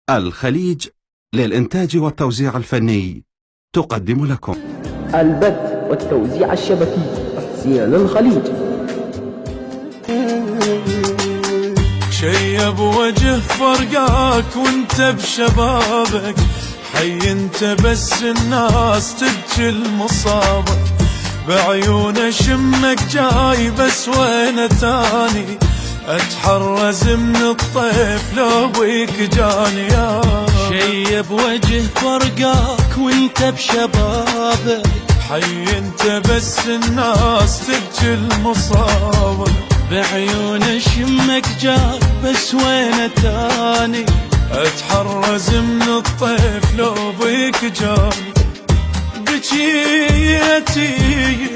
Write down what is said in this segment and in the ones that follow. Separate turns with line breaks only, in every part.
الخليج للإنتاج والتوزيع الفني تقدم لكم
البث والتوزيع الشبكي حسين الخليج.
شيب وجه فرقاك وانت بشبابك، حي انت بس الناس تبكي المصابك، بعيون شمك جاي بس وين تاني، اتحرز من الطيف لو بيك جاني يا
شيب وجه فرقاك وانت بشبابك،
حي انت بس الناس تبكي المصابك،
بعيون شمك جاي بس وين تاني،
اتحرز من الطيف لو بيك جاني، بكيتي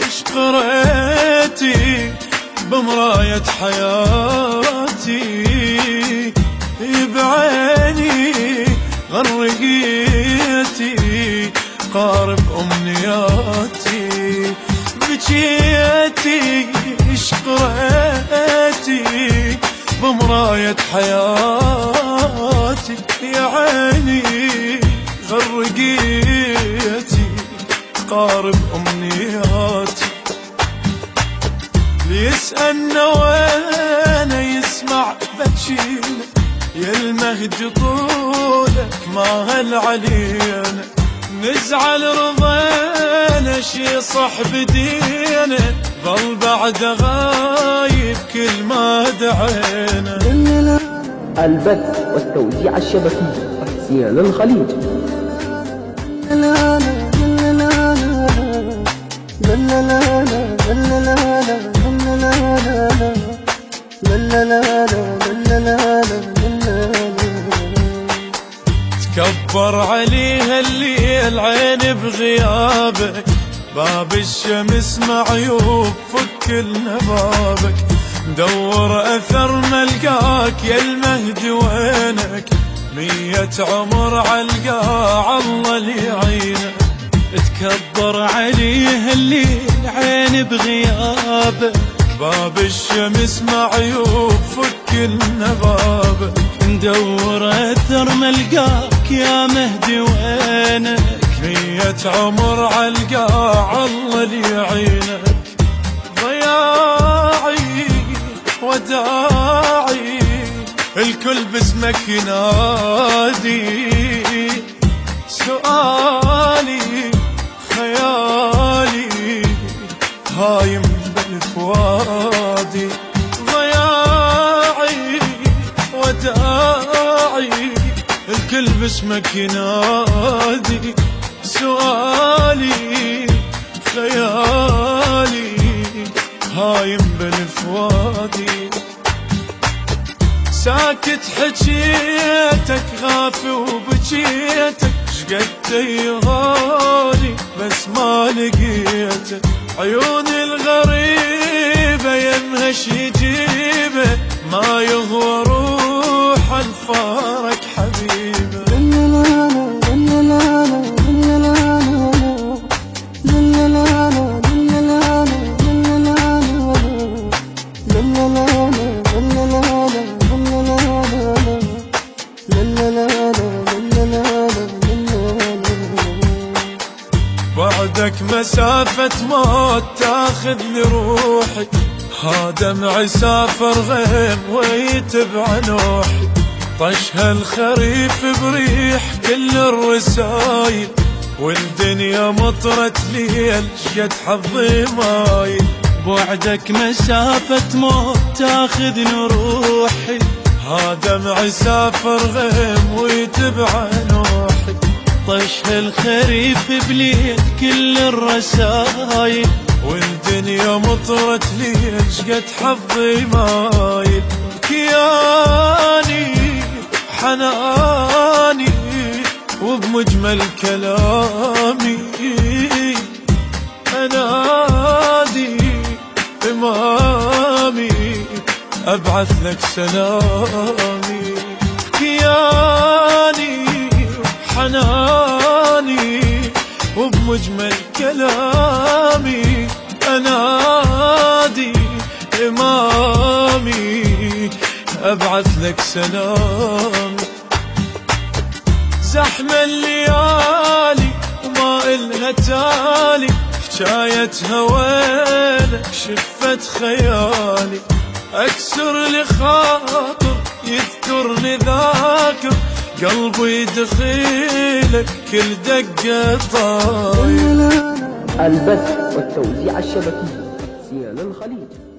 اشقريتي بمراية حياتي، بعيني غرقيتي قارب أمنياتي، بكيتي اشقريتي بمراية حياتي، يا عيني غرقيتي قارب أمنياتي، ليسألنا وين يسمع بكينا، يا المهد طولك ما هل علينا، نزعل رضينا شي صح بدينا، ظل بعد غايب كل ما دعينا.
البث والتوزيع الشبكي حسين الخليج.
تكبر عليها الليل عين بغيابك، باب الشمس معيوب فك النبابك، دور اثر ملقاك يا المهد وينك، 100 عمر علقاع الله ليعينك،
تكبر عليه الليل عين بغيابك،
باب الشمس معيوب فك النبابك،
ندور اثر ملقاك يا مهدي وينك،
100 عمر علقاع الله ليعينك، ضياعي وداعي الكل باسمك ينادي، سؤالي خيالي هايم بالفوادي، ضياعي وداعي الكل باسمك ينادي، سؤالي خيالي هايم بالفوادي، ساكت حجيتك غافي وبجيتك، شقد يغالي بس ما لقيتك، عيوني الغريبة يمهش يجيبه، ما يهوى روح الفارق حبيبه. بعدك مسافة موت تاخذني روحي، ها دمعي سافر غيم ويتبع نوحي، طشها الخريف بريح كل الرسايل، والدنيا مطرت ليل شقد حظي مايل،
بعدك مسافة موت تاخذني روحي،
ها دمعي سافر غيم ويتبع نوحي،
طش الخريف بليل كل الرسايل،
والدنيا مطرت ليل شقد حظي مايل، كياني حناني وبمجمل كلامي، أنادي إمامي أبعث لك سلامي، كياني حناني وبمجمل كلامي، أنادي إمامي أبعث لك سلام. زحمة الليالي وما إلها تالي، حكايتها وينك شفت خيالي، أكسر لخاطر يذكرني ذاكر، قلبي دخيلك كل دقة طاير.
البث والتوزيع الشبكي تحسين الخليج.